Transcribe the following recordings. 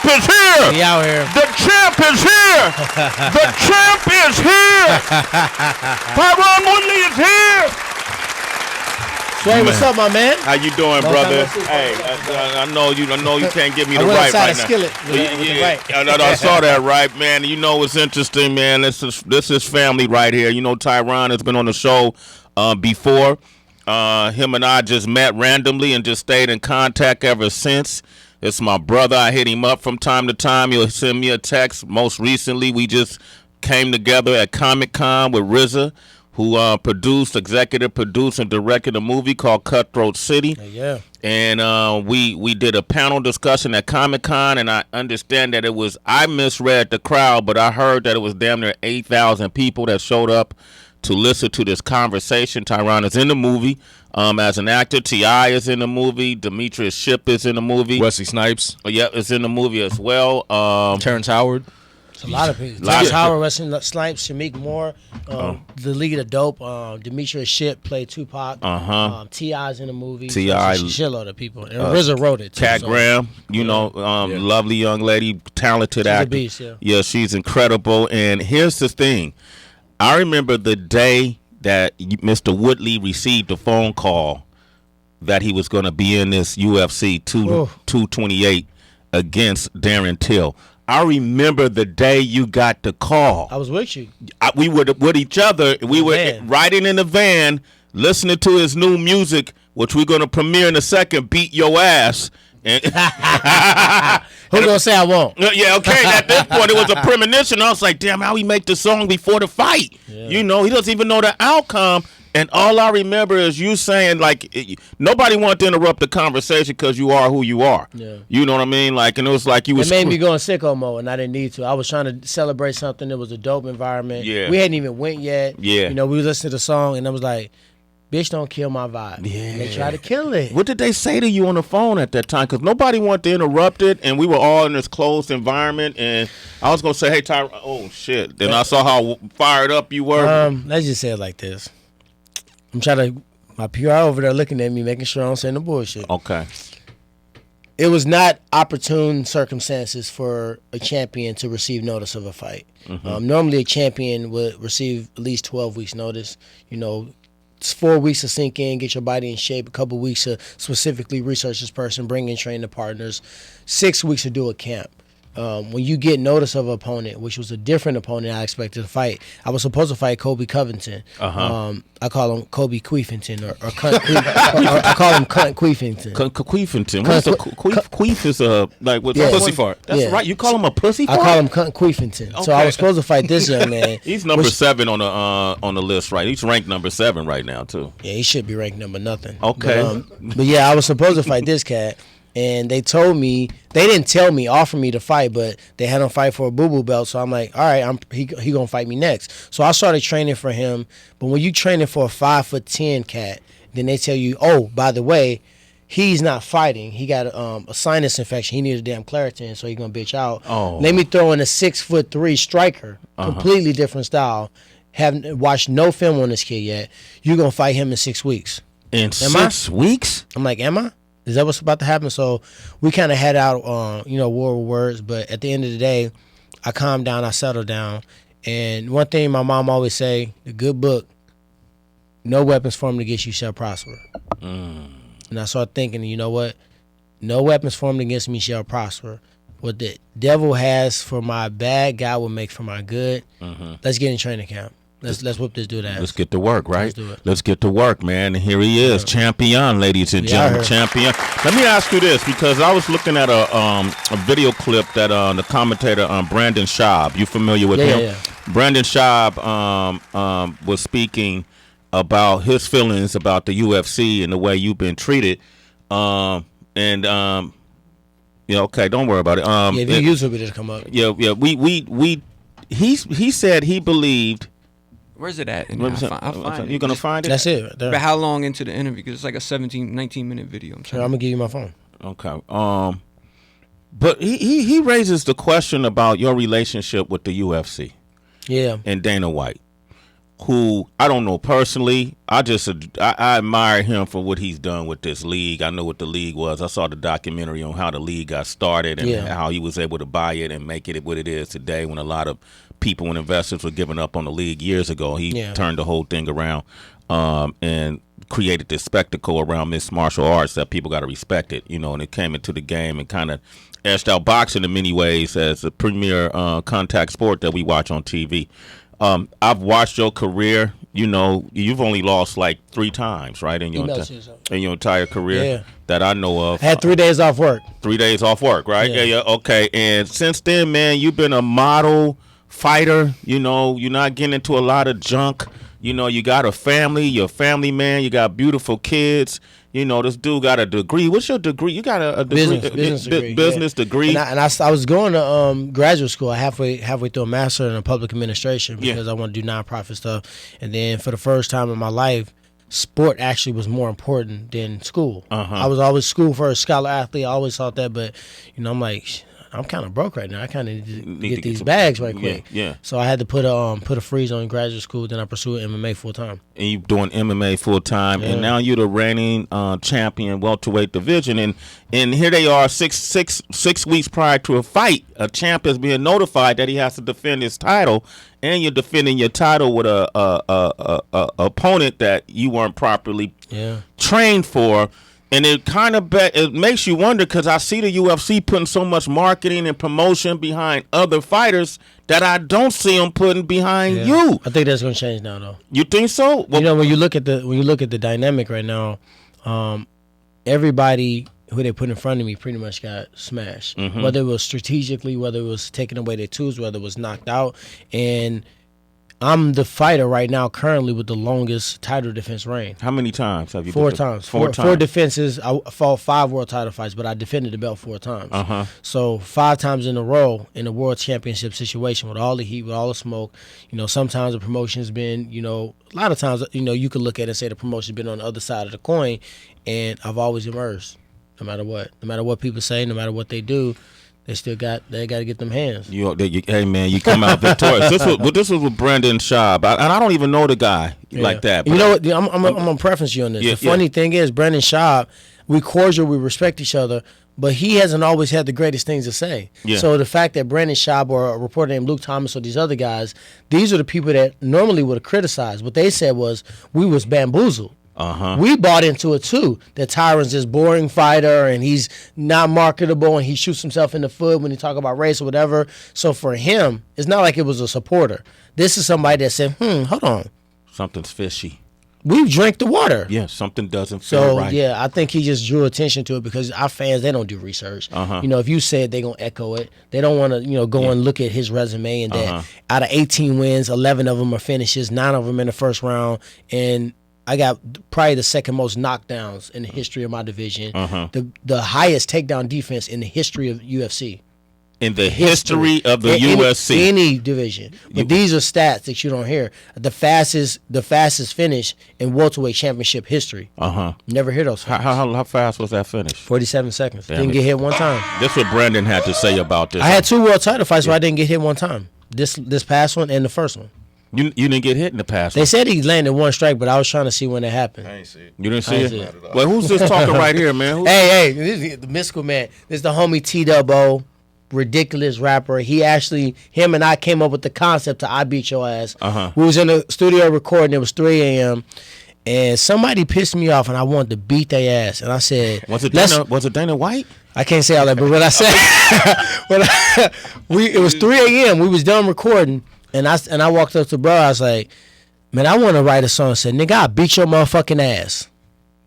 is here. He out here. The champ is here. The champ is here. Tyron Woodley is here. Sway, what's up, my man? How you doing, brother? Hey, I know you can't give me the right now. Skillet I saw that, right, man. You know what's interesting, man? This is family right here. You know, Tyron has been on the show before. Him and I just met randomly and just stayed in contact ever since. It's my brother. I hit him up from time to time. He'll send me a text. Most recently, we just came together at Comic-Con with RZA, who executive produced, and directed a movie called Cutthroat City. Yeah. And we did a panel discussion at Comic-Con, and I understand that I misread the crowd, but I heard that it was damn near 8,000 people that showed up to listen to this conversation. Tyron is in the movie as an actor. T.I. is in the movie. Demetrius Shipp is in the movie. Wesley Snipes. Yeah, is in the movie as well. Terrence Howard. It's a lot of people. Terrence Howard, Wesley Snipes, Shamik Moore, the lead of Dope. Demetrius Shipp played Tupac. T.I.'s in the movie. T.I. So shitload of people. And RZA wrote it, too. Cat Graham, lovely young lady, talented actor. She's a beast, yeah, she's incredible. And here's the thing. I remember the day that Mr. Woodley received a phone call that he was going to be in this UFC 228 against Darren Till. I remember the day you got the call. I was with you. We were with each other. We were riding in the van, listening to his new music, which we're going to premiere in a second, Beat Your Ass. Who gonna say I won't? Yeah, okay. At this point, it was a premonition. I was like, damn, how we make the song before the fight? Yeah. You know, he doesn't even know the outcome. And all I remember is you saying, like, nobody wanted to interrupt the conversation because you are who you are. Yeah. You know what I mean? Like, and it was like you was. It made me go in sicko mode, and I didn't need to. I was trying to celebrate something. It was a dope environment. Yeah. We hadn't even went yet. Yeah. You know, we was listening to the song, and I was like, bitch, don't kill my vibe. Yeah. And they tried to kill it. What did they say to you on the phone at that time? Because nobody wanted to interrupt it, and we were all in this closed environment. And I was going to say, hey, Tyron, oh, shit. Then I saw how fired up you were. Let's just say it like this. I'm trying to, my PR over there looking at me, making sure I don't say no bullshit. Okay. It was not opportune circumstances for a champion to receive notice of a fight. Mm-hmm. Normally, a champion would receive at least 12 weeks notice. You know, it's 4 weeks to sink in, get your body in shape, a couple weeks to specifically research this person, bring in training partners, 6 weeks to do a camp. When you get notice of an opponent, which was a different opponent I expected to fight, I was supposed to fight Kobe Covington. I call him Kobe Queefington, or I call him Cunt Queefington. Queefington. What's queef is like what? Yeah. Pussy fart. That's right. You call him a pussy fart? I call him Cunt Queefington. Okay. So I was supposed to fight this young man. He's number 7 on the list, right? He's ranked number 7 right now too. Yeah, he should be ranked number nothing. Okay. But yeah, I was supposed to fight this cat. And they told me, they didn't tell me, offer me to fight, but they had him fight for a boo-boo belt. So I'm like, all right, he gonna fight me next. So I started training for him. But when you training for a 5'10" cat, then they tell you, oh, by the way, he's not fighting. He got a sinus infection. He needs a damn Claritin, so he's gonna bitch out. Oh. Let me throw in a 6'3" striker, completely different style. Haven't watched no film on this kid yet. You're gonna fight him in 6 weeks. In 6 weeks? I'm like, am I? Is that what's about to happen? So we kind of had out, war with words. But at the end of the day, I calmed down, I settled down. And one thing my mom always say, the good book, no weapons formed against you shall prosper. And I started thinking, you know what? No weapons formed against me shall prosper. What the devil has for my bad, God will make for my good. Let's get in training camp. Let's whip this dude ass. Let's get to work, right? Let's do it. Let's get to work, man. And here he is, champion, ladies and gentlemen, champion. Let me ask you this, because I was looking at a video clip that the commentator Brandon Schaub. You familiar with him? Yeah. Brandon Schaub was speaking about his feelings about the UFC and the way you've been treated. Okay, don't worry about it. If you YouTube it'll come up. Yeah. He said he believed. Where's it at? You're going to find it? That's it right there. But how long into the interview? Because it's like a 19-minute video. I'm going to give you my phone. Okay. But he raises the question about your relationship with the UFC. Yeah. And Dana White. who I don't know personally. I admire him for what he's done with this league. I know what the league was. I saw the documentary on how the league got started and how he was able to buy it and make it what it is today. When a lot of people and investors were giving up on the league years ago, he turned the whole thing around and created this spectacle around mixed martial arts that people got to respect it. And it came into the game and kind of edged out boxing in many ways as a premier contact sport that we watch on TV. I've watched your career. You've only lost like 3 times, right, in your entire career that I know of. I had 3 days off work. 3 days off work, right? Yeah. Okay. And since then, man, you've been a model fighter. You're not getting into a lot of junk. You got a family. You're a family man. You got beautiful kids. This dude got a degree. What's your degree? You got a degree, business degree. And I was going to graduate school halfway through a master in public administration because I want to do nonprofit stuff. And then for the first time in my life, sport actually was more important than school. I was always school first, scholar athlete. I always thought that, but I'm like, I'm kind of broke right now. I kind of need to get these bags right quick. Yeah. So I had to put a freeze on graduate school. Then I pursued MMA full time. And you doing MMA full time, and now you're the reigning champion welterweight division. And here they are, six weeks prior to a fight, a champ is being notified that he has to defend his title, and you're defending your title with a opponent that you weren't properly trained for. And it kind of it makes you wonder, because I see the UFC putting so much marketing and promotion behind other fighters that I don't see them putting behind you. I think that's going to change now, though. You think so? Well, when you look at the dynamic right now, everybody who they put in front of me pretty much got smashed. Whether it was strategically, whether it was taking away their tools, whether it was knocked out, and I'm the fighter right now currently with the longest title defense reign. How many times have you? 4 times. Four defenses. I fought 5 world title fights, but I defended the belt 4 times. So 5 times in a row in a world championship situation with all the heat, with all the smoke. Sometimes the promotion's been, a lot of times, you could look at it and say the promotion's been on the other side of the coin, and I've always emerged, no matter what. No matter what people say, no matter what they do. They got to get them hands. Hey man, you come out victorious. This was with Brendan Schaub, and I don't even know the guy like that. You know what? I'm gonna preference you on this. The funny thing is, Brendan Schaub, we cordial, we respect each other, but he hasn't always had the greatest things to say. So the fact that Brendan Schaub or a reporter named Luke Thomas or these other guys, these are the people that normally would have criticized. What they said was we was bamboozled. We bought into it too, that Tyron's this boring fighter and he's not marketable and he shoots himself in the foot when he talk about race or whatever. So for him, it's not like it was a supporter. This is somebody that said, hold on. Something's fishy. We've drank the water. Yeah, something doesn't feel right. So, I think he just drew attention to it because our fans, they don't do research. If you said they're going to echo it, they don't want to, go and look at his resume and that out of 18 wins, 11 of them are finishes, 9 of them in the first round, and I got probably the second most knockdowns in the history of my division. The highest takedown defense in the history of UFC. In the history of the UFC. Any division. But these are stats that you don't hear. The fastest finish in welterweight championship history. Never hear those facts. How fast was that finish? 47 seconds. Didn't get hit one time. That's what Brendan had to say about this. I had 2 world title fights where I didn't get hit one time. This past one and the first one. You didn't get hit in the past. They said he landed 1 strike, but I was trying to see when it happened. I ain't see it. You didn't see it? Well, who's this talking right here, man? Hey, this is the mystical man. This is the homie T-Double, ridiculous rapper. Him and I came up with the concept to I Beat Your Ass. We was in the studio recording. It was 3 a.m. And somebody pissed me off, and I wanted to beat their ass. And I said, Was it Dana White? I can't say all that, but what I said, it was 3 a.m. We was done recording. And I walked up to bro. I was like, man, I want to write a song. I said, nigga, I'll beat your motherfucking ass.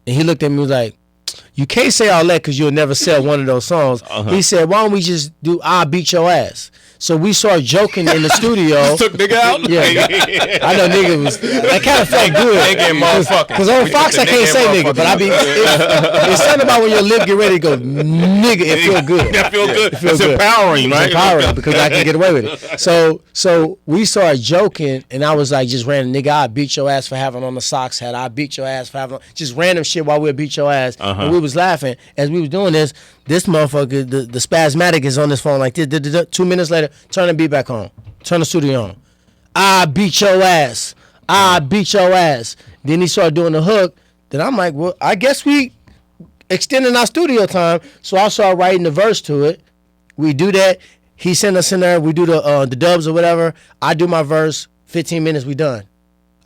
And he looked at me and was like, you can't say all that because you'll never sell one of those songs. He said, why don't we just do I'll beat your ass? So we started joking in the studio. Took nigga out? Yeah. I know nigga was, that kind of felt good. Because on Fox I can't say nigga, but it's something about when your lip get ready to go, nigga, it feel good. That feel good. It's empowering, right? It's empowering because I can get away with it. So we started joking, and I was like, just random, nigga, I beat your ass for having on the socks hat. I beat your ass for having on, just random shit while we beat your ass. And we was laughing. As we was doing this motherfucker, the spasmatic is on this phone like this. 2 minutes later, turn the beat back on. Turn the studio on. I beat your ass. I beat your ass. Then he started doing the hook. Then I'm like, well, I guess we extending our studio time. So I started writing the verse to it. We do that. He sent us in there. We do the dubs or whatever. I do my verse. 15 minutes, we done.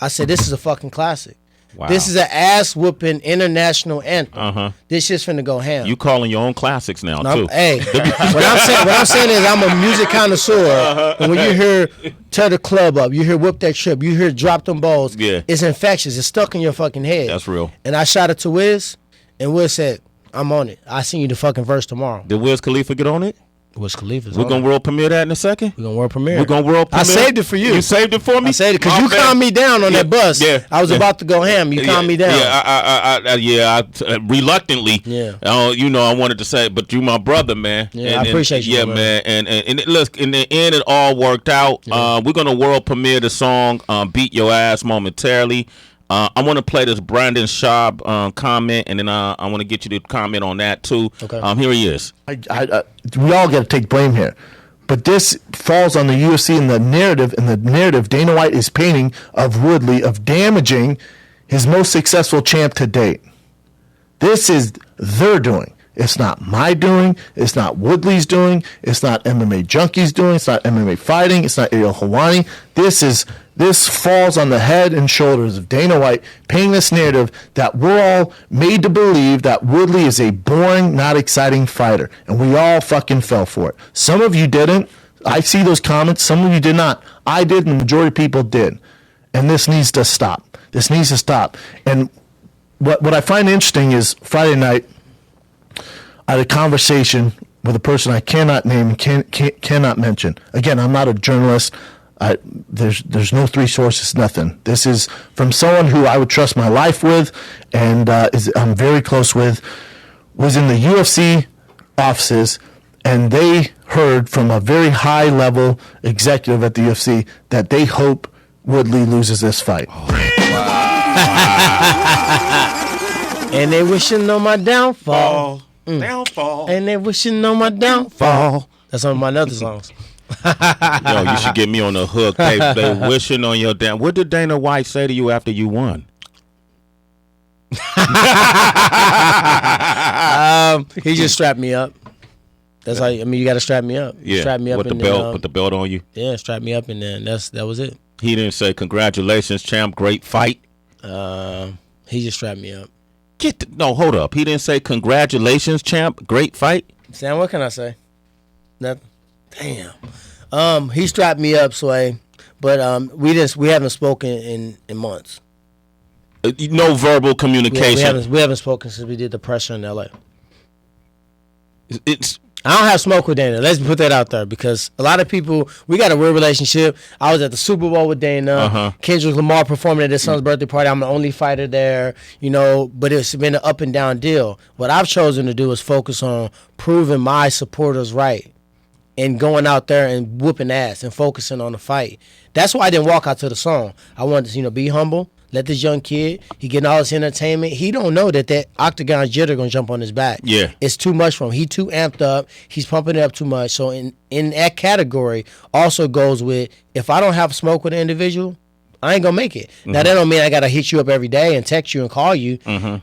I said, this is a fucking classic. Wow. This is an ass whooping international anthem. This shit's finna go ham. You calling your own classics now too? Hey, what I'm saying is I'm a music connoisseur. And when you hear "Tear the Club Up," you hear "Whip That Trip," you hear "Drop Them Balls." Yeah. It's infectious. It's stuck in your fucking head. That's real. And I shot it to Wiz, and Wiz said, "I'm on it. I send you the fucking verse tomorrow." Did Wiz Khalifa get on it? Wiz Khalifa's We're on gonna it. world premiere that in a second. We're gonna world premiere. We're gonna world premiere. I saved it for you. You saved it for me. I saved it because My you bad. calmed me down on that bus. Yeah. I was about to go ham. You calmed me down. I reluctantly. Yeah. I wanted to say, but you my brother, man. Yeah, I appreciate you, Yeah, brother. man. And look, in the end, it all worked out. Yeah. We're gonna world premiere the song "Beat Your Ass" momentarily. I want to play this Brandon Schaub comment, and then I want to get you to comment on that too. Okay. Here he is. We all got to take blame here, but this falls on the UFC and the narrative Dana White is painting of Woodley of damaging his most successful champ to date. This is their doing. It's not my doing. It's not Woodley's doing. It's not MMA Junkie's doing. It's not MMA Fighting. It's not Ariel Helwani. This falls on the head and shoulders of Dana White, painting this narrative that we're all made to believe that Woodley is a boring, not exciting fighter. And we all fucking fell for it. Some of you didn't. I see those comments. Some of you did not. I did, and the majority of people did. And this needs to stop. This needs to stop. And what I find interesting is Friday night, I had a conversation with a person I cannot name and cannot mention. Again, I'm not a journalist. There's no three sources, nothing. This is from someone who I would trust my life with, and I'm very close with. Was in the UFC offices, and they heard from a very high level executive at the UFC that they hope Woodley loses this fight. And they wishing on my downfall. Downfall. And they wishing on my downfall. That's one of my other songs. Yo, you should get me on the hook. They wishing on your damn. What did Dana White say to you after you won? He just strapped me up. That's how. You got to strap me up. Yeah, strap me up with the and belt, then, put the belt on you. Yeah, strap me up, and then that was it. He didn't say congratulations, champ, great fight. He just strapped me up. No, hold up. He didn't say congratulations, champ, great fight. Sam, what can I say? Nothing. Damn. He strapped me up, Sway, but we haven't spoken in months. No verbal communication. We haven't spoken since we did the pressure in L.A. I don't have smoke with Dana. Let's put that out there because a lot of people, we got a weird relationship. I was at the Super Bowl with Dana. Kendrick Lamar performing at his son's birthday party. I'm the only fighter there, but it's been an up and down deal. What I've chosen to do is focus on proving my supporters right and going out there and whooping ass and focusing on the fight. That's why I didn't walk out to the song. I wanted to, be humble. Let this young kid, he getting all his entertainment. He don't know that octagon jitter gonna jump on his back. Yeah. It's too much for him. He too amped up. He's pumping it up too much. So in that category also goes with, if I don't have smoke with an individual, I ain't gonna make it. Now that don't mean I gotta hit you up every day and text you and call you.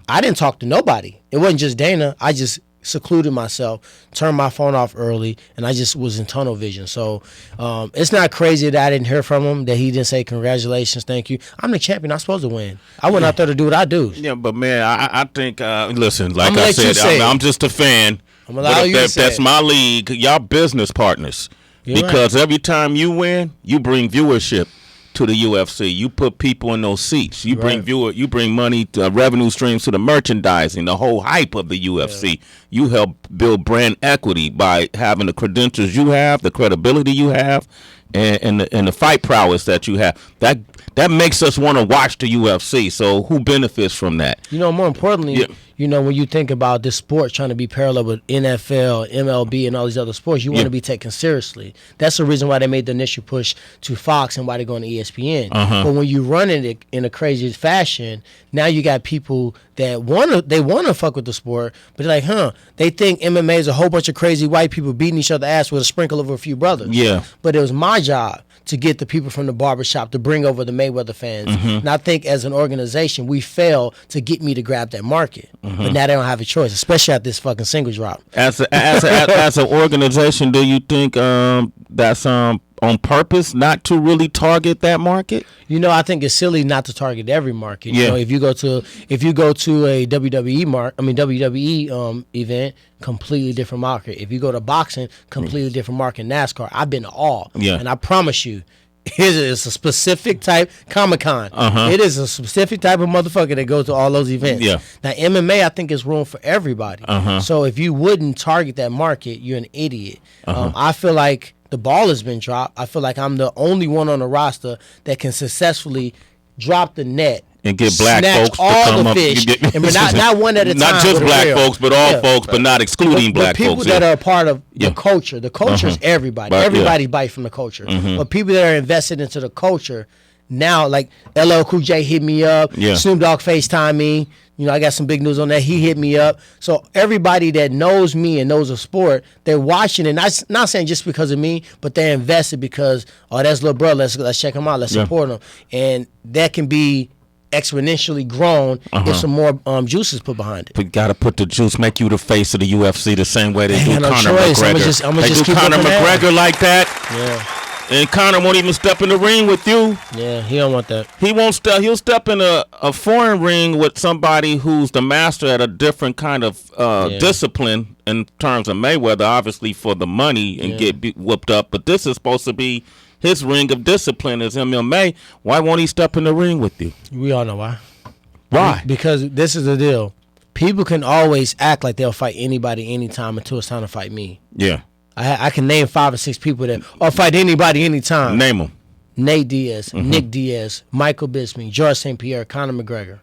I didn't talk to nobody. It wasn't just Dana. I just secluded myself, turned my phone off early, and I just was in tunnel vision. So it's not crazy that I didn't hear from him, that he didn't say congratulations, thank you. I'm the champion. I'm supposed to win. I went out there to do what I do. Yeah, but man, I think listen, like I'ma I let you said, say I'm just a fan. I'm gonna allow you to say that's it. my league. Y'all business partners. You're Because every time you win, you bring viewership to the UFC. You put people in those seats. You bring you bring money to revenue streams to the merchandising, the whole hype of the UFC. Yeah. You help build brand equity by having the credentials you have, the credibility you have, and the fight prowess that you have. That makes us want to watch the UFC. So who benefits from that? More importantly, you know, when you think about this sport trying to be parallel with NFL, MLB, and all these other sports, you want to be taken seriously. That's the reason why they made the initial push to Fox and why they're going to ESPN. But when you run it in a crazy fashion, now you got people that want to fuck with the sport, but they're like, they think MMA is a whole bunch of crazy white people beating each other ass with a sprinkle of a few brothers. Yeah. But it was my job to get the people from the barbershop to bring over the Mayweather fans. And I think as an organization, we failed to get me to grab that market. But now they don't have a choice, especially at this fucking single drop. As an organization, do you think that's on purpose not to really target that market? You know, I think it's silly not to target every market. Yeah. You know, if you go to a WWE event, completely different market. If you go to boxing, completely different market. NASCAR, I've been to all. Yeah. And I promise you, it is a specific type Comic-Con. It is a specific type of motherfucker that goes to all those events. Yeah. Now MMA, I think is room for everybody. So if you wouldn't target that market, you're an idiot. I feel like the ball has been dropped. I feel like I'm the only one on the roster that can successfully drop the net and get black snatch folks to all come the up. fish, and not one at a time. Not just but black real. folks, but all folks, but not excluding black people folks. that are a part of the Yeah. culture. The culture is everybody. But, Everybody bites from the culture. But people that are invested into the culture now, like LL Cool J hit me up. Yeah. Snoop Dogg FaceTime me. You know, I got some big news on that. He hit me up. So everybody that knows me and knows the sport, they're watching it. Not saying just because of me, but they're invested because, that's little brother. Let's check him out. Let's support him. And that can be exponentially grown if some more juice is put behind it. But gotta put the juice, make you the face of the UFC the same way they do ain't no Conor choice. I'ma McGregor. just They do keep Conor looking at McGregor like that, Yeah. and Conor won't even step in the ring with you. Yeah, he don't want that. He won't step. He'll step in a foreign ring with somebody who's the master at a different kind of discipline in terms of Mayweather, obviously for the money and get whooped up. But this is supposed to be his ring of discipline as MMA. Why won't he step in the ring with you? We all know why. Why? Because this is the deal. People can always act like they'll fight anybody anytime until it's time to fight me. Yeah. I can name 5 or 6 people that fight anybody anytime. Name them. Nate Diaz, Nick Diaz, Michael Bisping, George St. Pierre, Conor McGregor.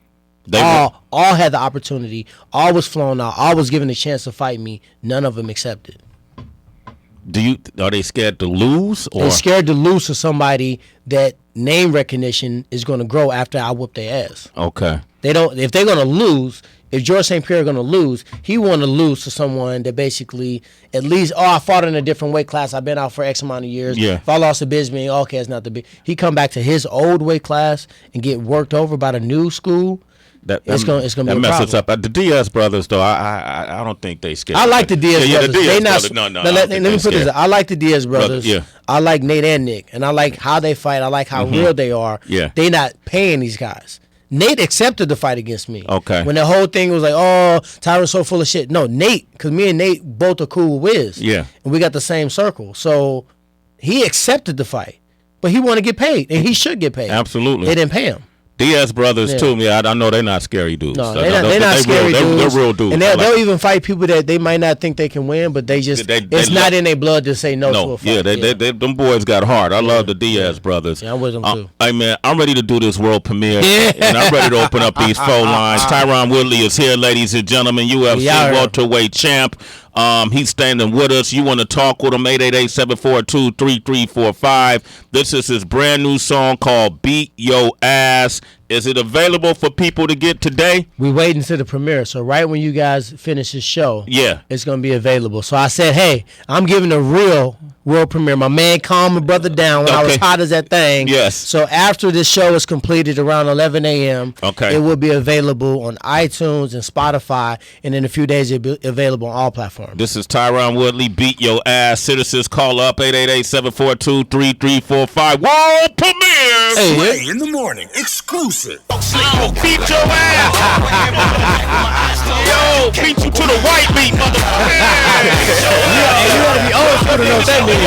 They all had the opportunity. All was flown out. All was given a chance to fight me. None of them accepted. Are they scared to lose, or They're scared to lose to somebody that name recognition is going to grow after I whoop their ass. okay? They don't. If they're going to lose, if George St. Pierre going to lose, he want to lose to someone that basically at least, I fought in a different weight class. I've been out for X amount of years. Yeah. If I lost to Bisping, okay, it's not the big. He come back to his old weight class and get worked over by the new school. It's gonna be that a messes problem. up. The Diaz brothers, though, I don't think they scared. I like the Diaz brothers. The Diaz They not. brothers. No, I Let don't me think put they this. scared. I like the Diaz brothers. yeah. I like Nate and Nick, and I like how they fight. I like how real they are. Yeah. They not paying these guys. Nate accepted the fight against me. Okay. When the whole thing was like, Tyron's so full of shit. No, Nate, because me and Nate both are cool with Wiz. Yeah. And we got the same circle. So he accepted the fight, but he want to get paid, and he should get paid. Absolutely. They didn't pay him. Diaz brothers Yeah. too. Yeah, I know they're not scary dudes. No, So they're not scary dudes. They're real dudes. And I like they'll even fight people that they might not think they can win, but they just, They it's not love- in their blood to say no to a fight. them boys got heart. I love the Diaz brothers. Yeah, I'm with them too. Hey man, I'm ready to do this world premiere, Yeah. and I'm ready to open up these phone lines. Tyron Woodley is here, ladies and gentlemen, UFC Yeah. welterweight champ. He's standing with us. You want to talk with him? 888-742-3345. This is his brand new song called "Beat Yo Ass." Is it available for people to get today? We waiting to the premiere, so right when you guys finish this show, Yeah. it's gonna be available. So I said, hey, I'm giving a real world premiere. My man calmed my brother down when I was Okay. hot as that thing. Yes. So after this show is completed around 11 a.m., Okay. it will be available on iTunes and Spotify, and in a few days it'll be available on all platforms. This is Tyron Woodley. Beat Yo Ass. Citizens, call up 888-742-3345. World premiere. Hey, In the morning, exclusive. I'll beat your ass. Yo, beat you to the white meat, motherfucker. you gotta be old school to know what that means.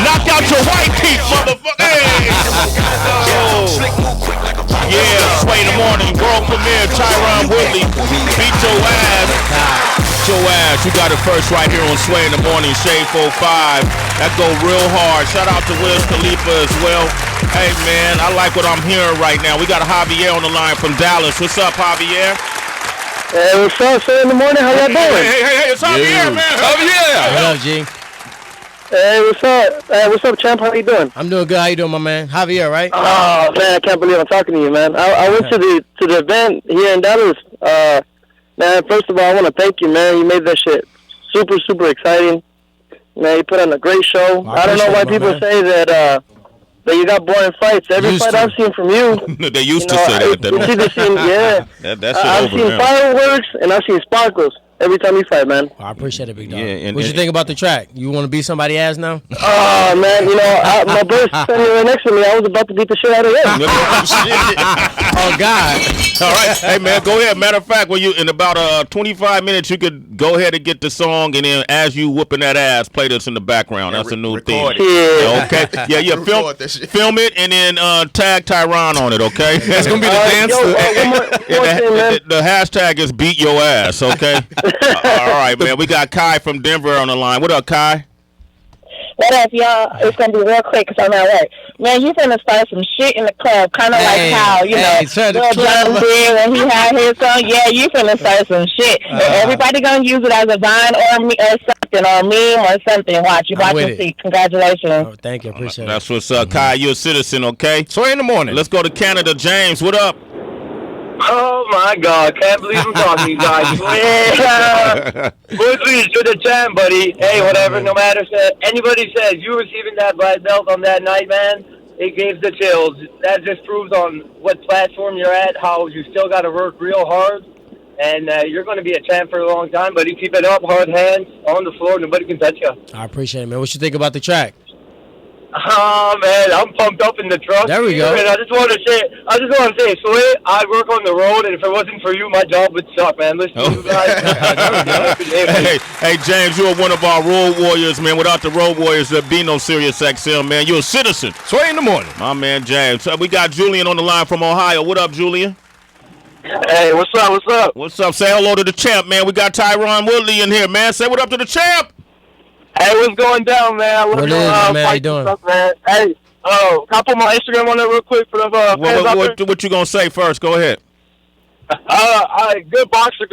Knock out your white teeth, motherfucker. Hey. Yeah, Sway in the morning. World premiere. Tyron Woodley. Beat your ass. Beat your ass. You got it first right here on Sway in the morning. Shade 45. That go real hard. Shout out to Wiz Khalifa as well. Hey man, I like what I'm hearing right now. We got Javier on the line from Dallas. What's up, Javier? Hey, what's up? Sway in the morning. How y'all doing? Hey, it's Javier, man. Javier. What up, G? Hey, what's up? Hey, what's up, champ? How you doing? I'm doing good. How you doing, my man? Javier, right? Oh man, I can't believe I'm talking to you, man. I went to the event here in Dallas. Man, first of all, I want to thank you, man. You made that shit super exciting. Man, you put on a great show. I don't know why people say that you got boring fights. Every fight I've seen from you, they used to say that. It's either seen, I've seen fireworks and I've seen sparkles every time you fight, man. I appreciate it, big dog. Yeah, what you think about the track? You want to beat somebody's ass now? Oh man, my brother's standing right next to me. I was about to beat the shit out of him. Oh God! All right, hey man, go ahead. Matter of fact, when you in about 25 minutes, you could go ahead and get the song, and then as you whooping that ass, play this in the background. That's a new theme. Yeah. Okay. Yeah. Film it, and then tag Tyron on it. Okay. That's gonna be the dance. One more thing, man. The hashtag is beat your ass. Okay. All right, man. We got Kai from Denver on the line. What up, Kai? What up, y'all? It's going to be real quick because I'm at work. Man, you finna start some shit in the club, kind of like how, Lil Jon did when he had his song. Yeah, you finna start some shit. And everybody going to use it as a vine or something, or a meme or something. Watch and see. Congratulations. Oh, thank you. Appreciate it. That's what's up, Kai. You're a citizen, okay? Sway in the morning. Let's go to Canada. James, what up? Oh my God! Can't believe I'm talking to you guys. Yeah. Woodley, you're the champ, buddy. Hey, whatever. No matter anybody says you receiving that black belt on that night, man. It gave the chills. That just proves on what platform you're at, how you still got to work real hard, and you're going to be a champ for a long time. Buddy, keep it up. Hard hands on the floor. Nobody can touch you. I appreciate it, man. What you think about the track? Oh man, I'm pumped up in the truck. There we go. And I just want to say, Sway, I work on the road, and if it wasn't for you, my job would suck, man. Listen to you guys. Hey, James, you're one of our road warriors, man. Without the road warriors, there'd be no Sirius XM, man. You're a citizen. Sway in the morning. My man, James. We got Julian on the line from Ohio. What up, Julian? Hey, what's up? What's up? What's up? Say hello to the champ, man. We got Tyron Woodley in here, man. Say what up to the champ. Hey, what's going down, man? I love What your, is it, man? How you doing? Stuff, man. Hey, can I put my Instagram on there real quick for the fans out there? What you gonna say first? Go ahead. Good boxer.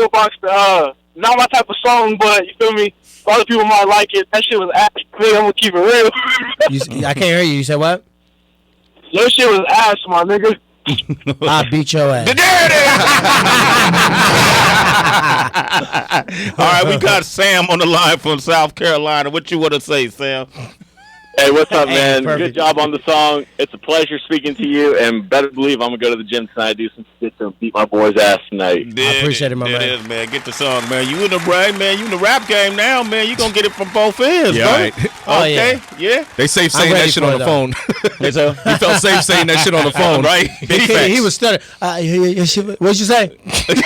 Not my type of song, but you feel me? A lot of people might like it. That shit was ass. I'm gonna keep it real. I can't hear you. You said what? Your shit was ass, my nigga. I beat your ass. All right, we got Sam on the line from South Carolina. What you want to say, Sam? Hey, what's up, man? Perfect. Good job on the song. It's a pleasure speaking to you, and better believe I'm going to go to the gym tonight, do some shit to beat my boy's ass tonight. I appreciate it, my man. It is, man. Get the song, man. You in the rap, man. You in the rap game now, man. You going to get it from both ends, Yeah, bro. right. Oh, Okay, yeah. They safe I'm saying ready that shit for on it, the though. phone. You felt safe saying that shit on the phone, Right. Big facts. He was stuttering. What'd you say?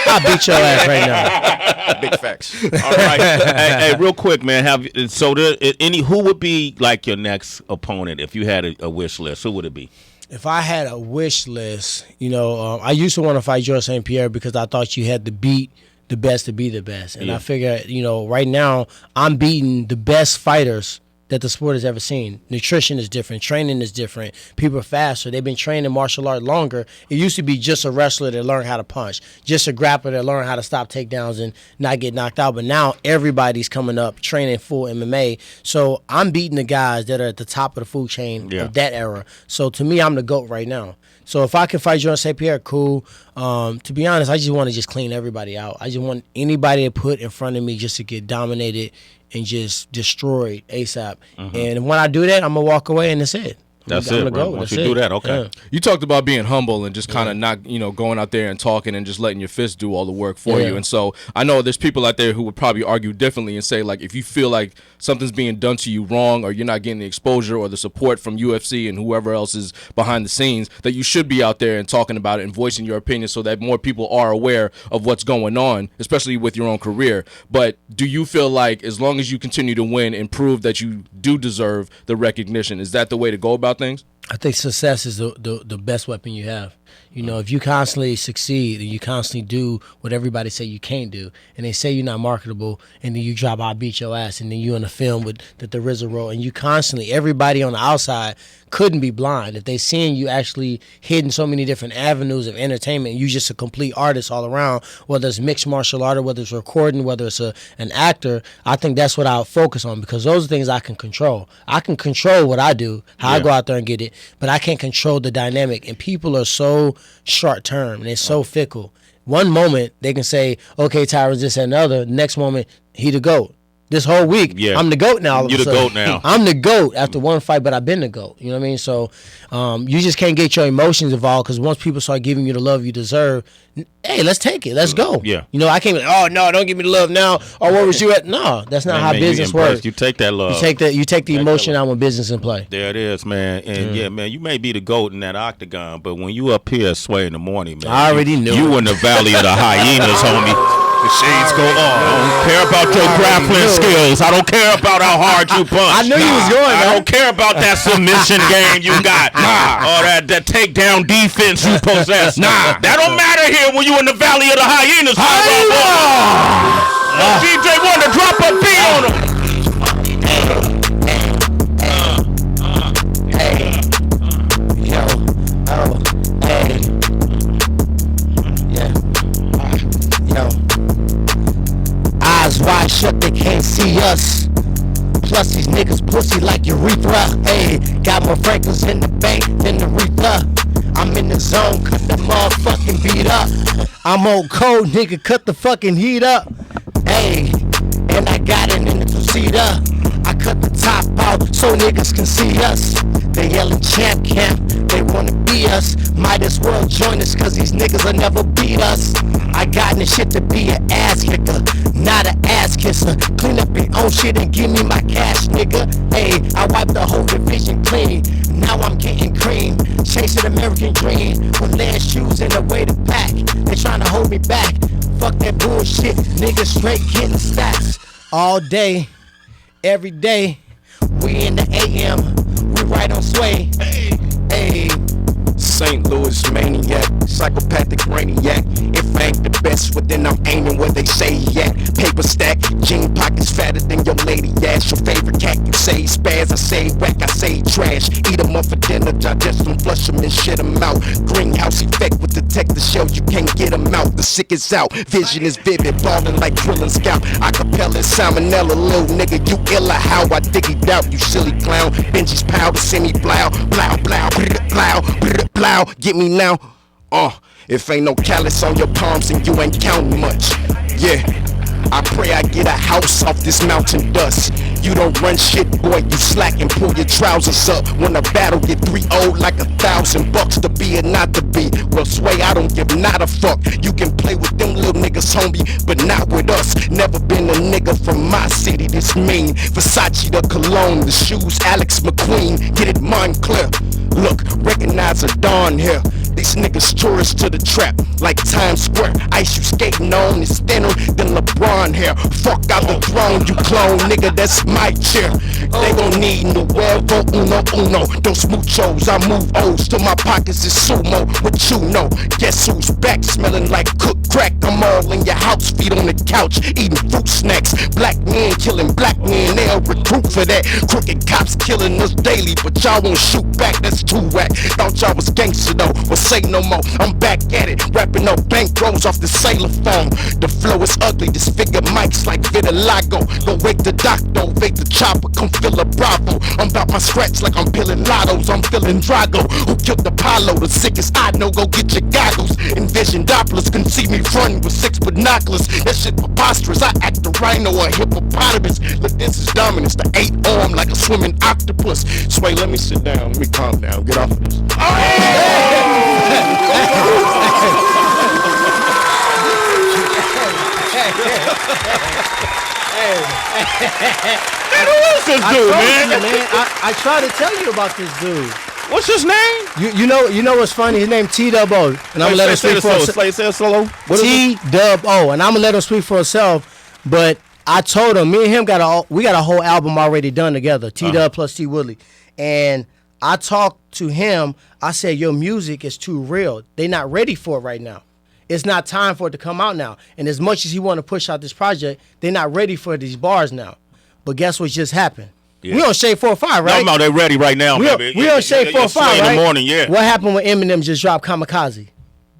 I beat your ass right now. Big facts. All right. hey, real quick, man. Who would be like your next opponent if you had a wish list? Who would it be? If I had a wish list, I used to want to fight George St. Pierre because I thought you had to beat the best to be the best. And I figure, right now I'm beating the best fighters that the sport has ever seen. Nutrition is different. Training is different. People are faster. They've been training martial art longer. It used to be just a wrestler that learned how to punch, just a grappler that learned how to stop takedowns and not get knocked out. But now everybody's coming up training full MMA. So I'm beating the guys that are at the top of the food chain of that era. So to me, I'm the GOAT right now. So if I can fight George St. Pierre, cool. To be honest, I just want to just clean everybody out. I just want anybody to put in front of me just to get dominated and just destroyed ASAP. And when I do that, I'm going to walk away and that's it. That's I'm it, gonna bro. go. Once That's you do it. that, okay. Yeah. You talked about being humble and just kind of not, going out there and talking and just letting your fists do all the work for you. And so I know there's people out there who would probably argue differently and say, like, if you feel like something's being done to you wrong or you're not getting the exposure or the support from UFC and whoever else is behind the scenes, that you should be out there and talking about it and voicing your opinion so that more people are aware of what's going on, especially with your own career. But do you feel like as long as you continue to win and prove that you do deserve the recognition, is that the way to go about things? I think success is the best weapon you have. You know, if you constantly succeed and you constantly do what everybody say you can't do, and they say you're not marketable, and then you drop "I beat your ass," and then you in a film with the RZA role, and you constantly, everybody on the outside couldn't be blind if they seeing you actually hitting so many different avenues of entertainment. You just a complete artist all around, whether it's mixed martial art or whether it's recording, whether it's an actor. I think that's what I'll focus on, because those are things I can control. I can control what I do, how I go out there and get it, but I can't control the dynamic. And people are so short term and they're so fickle. One moment they can say, okay, Tyron's this and another. Next moment, he the GOAT. This whole week, I'm the GOAT now. You're the GOAT now. I'm the GOAT after one fight, but I've been the GOAT. You know what I mean? So you just can't get your emotions involved, because once people start giving you the love you deserve, hey, let's take it. Let's go. Yeah. You know, I can't be like, oh, no, don't give me the love now. Or where was you at? No, that's not how business works. You take that love. You take the emotion out when business in play. There it is, man. And yeah, man, you may be the GOAT in that octagon, but when you up here Sway in the morning, man, I already knew. You in the valley of the hyenas, homie. The shades go on. I don't care about your grappling skills. I don't care about how hard you punch. I knew you was going. I don't care about that submission game you got. Or that takedown defense you possess. That don't matter here when you in the valley of the hyenas. DJ Wonder, drop a beat on him. Eyes wide shut, they can't see us. Plus these niggas pussy like urethra. Hey, got more Franklin's in the bank than the Aretha. I'm in the zone, cut the motherfucking beat up. I'm on cold, nigga, cut the fucking heat up. Hey, and I got it in the two-seater. I cut the top out so niggas can see us. They yelling champ camp, they wanna be us. Might as well join us, cause these niggas will never beat us. I got in the shit to be an ass kicker, not an ass kisser. Clean up your own shit and give me my cash, nigga. Hey, I wiped the whole division clean. Now I'm getting cream, chasing American dream with land shoes and a way to pack. They trying to hold me back. Fuck that bullshit, niggas straight getting stacks all day, every day. We in the AM, we right on Sway. Hey. St. Louis maniac, psychopathic brainiac. If I ain't the best, well then I'm aiming where they say at. Paper stack, jean pockets fatter than your lady ass. Your favorite cat, you say spaz, I say whack, I say trash. Eat 'em up for dinner, digest them, flush 'em and shit 'em out. Greenhouse effect with detector shells, you can't get 'em out. The sick is out, vision is vivid, ballin' like drilling scout. Acapella, salmonella, little nigga, you illa how I dig it out, you silly clown. Benji's powder, semi blow, blow, blow, blow, blow. Get me now, if ain't no callus on your palms and you ain't counting much. Yeah, I pray I get a house off this mountain dust. You don't run shit, boy, you slack and pull your trousers up. When a battle get 3-0 like $1,000 to be or not to be. Well, Sway, I don't give not a fuck. You can play with them little niggas, homie, but not with us. Never been a nigga from my city this mean. Versace the cologne, the shoes Alex McQueen. Get it Montclair. Look, recognize a dawn here. These niggas tourists to the trap like Times Square. Ice you skating on is thinner than LeBron hair. Fuck out the throne, you clone, nigga, that's my chair. They gon' need nuevo uno. Those muchos, I move O's till my pockets is sumo. What you know? Guess who's back smelling like cooked crack? I'm all in your house, feet on the couch, eating fruit snacks. Black men killing black men, they'll recruit for that. Crooked cops killing us daily, but y'all won't shoot back, that's too whack. Thought y'all was gangster though, well say no more. I'm back at it, rapping up bank rolls off the sailor phone. The flow is ugly, disfigure mics like vitiligo. Go wake the doctor, wake the chopper, come fill a Bravo. I'm about my scratch like I'm peeling lottos, I'm feeling Drago. Who killed Apollo, the sickest I know, go get your goggles. Envision Dopplers, can see me frontin' with 6 binoculars. That shit preposterous, I act a rhino or a hippopotamus. Look, this is dominance, the 8 arm like a swimming octopus. Sway, let me sit down, let me calm down, get off of this. Man, who is this dude, man? I tried to tell you about this dude. What's his name? You know what's funny? His name T-Dub-O, and I'm gonna let him speak for himself. T-Dub-O, and I'm gonna let him speak for himself. But I told him, me and him we got a whole album already done together. T-Dub plus T Woodley, and I talked to him. I said, your music is too real. They're not ready for it right now. It's not time for it to come out now. And as much as he want to push out this project, they're not ready for these bars now. But guess what just happened? Yeah. We on Shade 4-5, right? No, they're ready right now, baby. We on Shade 4-5, right? In the morning, yeah. What happened when Eminem just dropped Kamikaze?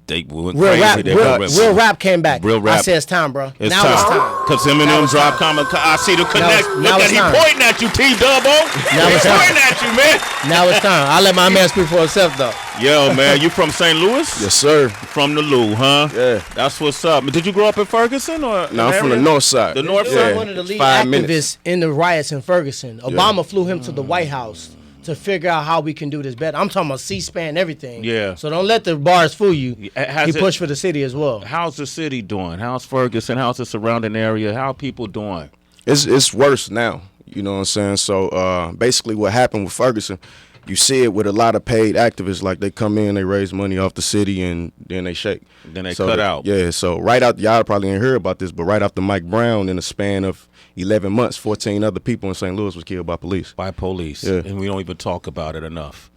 They went crazy. Real rap came back. Real rap. I said it's time, bro. It's now it's time. Because Eminem dropped Kamikaze. I see the connect. Look at he pointing at you, T-Double. He's pointing at you, man. Now it's time. I'll let my man speak for himself, though. Yo, man, you from St. Louis? Yes, sir. From the Lou, huh? Yeah. That's what's up. Did you grow up in Ferguson? Or no, I'm from the north side. The north side? One of the lead activists in the riots in Ferguson. Obama flew him to the White House to figure out how we can do this better. I'm talking about C-SPAN, everything. Yeah. So don't let the bars fool you. He pushed for the city as well. How's the city doing? How's Ferguson? How's the surrounding area? How are people doing? It's worse now. You know what I'm saying? So basically what happened with Ferguson, you see it with a lot of paid activists. Like they come in, they raise money off the city, and then they shake. Then they cut out. Yeah, so right out, y'all probably ain't heard about this, but right after Mike Brown, in a span of 11 months, 14 other people in St. Louis was killed by police. Yeah. And we don't even talk about it enough.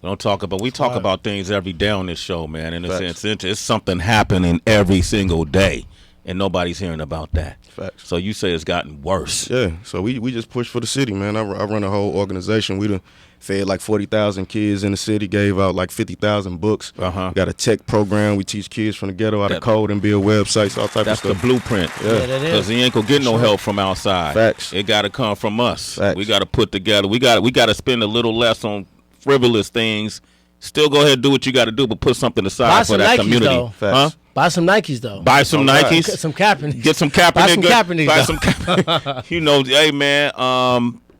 We talk about things every day on this show, man. And it's something happening every single day, and nobody's hearing about that. Facts. So you say it's gotten worse. Yeah, so we just push for the city, man. I run a whole organization. We done fed like 40,000 kids in the city, gave out like 50,000 books. Got a tech program. We teach kids from the ghetto how to code and build websites, all type of stuff. That's the blueprint. Yeah, because he ain't gonna get no help from outside. Facts. It got to come from us. Facts. We got to put together. We got to spend a little less on frivolous things. Still go ahead and do what you got to do, but put something aside for that community. Huh? Buy some Nikes, though. Buy some Nikes. Some Kaepernicks. Get some Kaepernicks. Buy some Kaepernicks. Buy some Kaepernicks. You know, hey, man,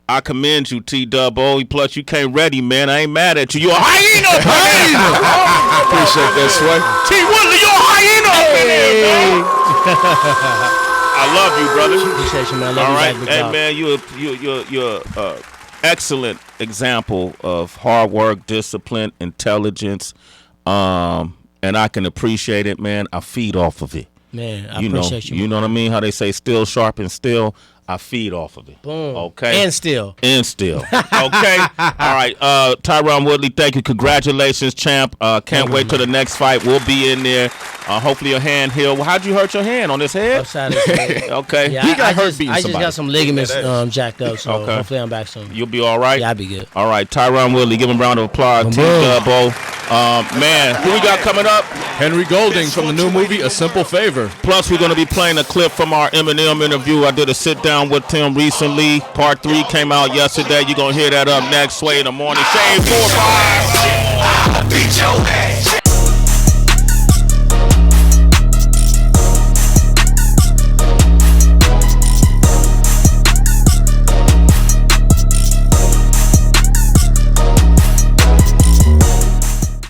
I commend you, T-Double. Plus, you came ready, man. I ain't mad at you. You're a hyena. Appreciate that, Sway. T. Woodley, you're a hyena up in here, man. I love you, brother. Appreciate you, man. Love all you right. back, man, you're excellent example of hard work, discipline, intelligence, and I can appreciate it, man. I feed off of it. Man, I appreciate you. You know what I mean? How they say still sharp and still. I feed off of it. Boom. Okay. And still. Okay. All right. Tyron Woodley, thank you. Congratulations, champ. Can't wait till the next fight. We'll be in there. Hopefully your hand healed. How'd you hurt your hand? On his head? Upside his head. Okay. Yeah, he got hurt beating I somebody. just got some ligaments jacked up, so hopefully I'm back soon. You'll be all right? Yeah, I'll be good. All right. Tyron Woodley, give him a round of applause. T-Double. Man, who we got coming up? Henry Golding from the new movie A Simple Favor. Plus, we're going to be playing a clip from our Eminem interview. I did a sit-down with Tim recently. Part 3 came out yesterday. You're going to hear that up next. Sway in the morning. Shade 4-5. I'll beat your ass.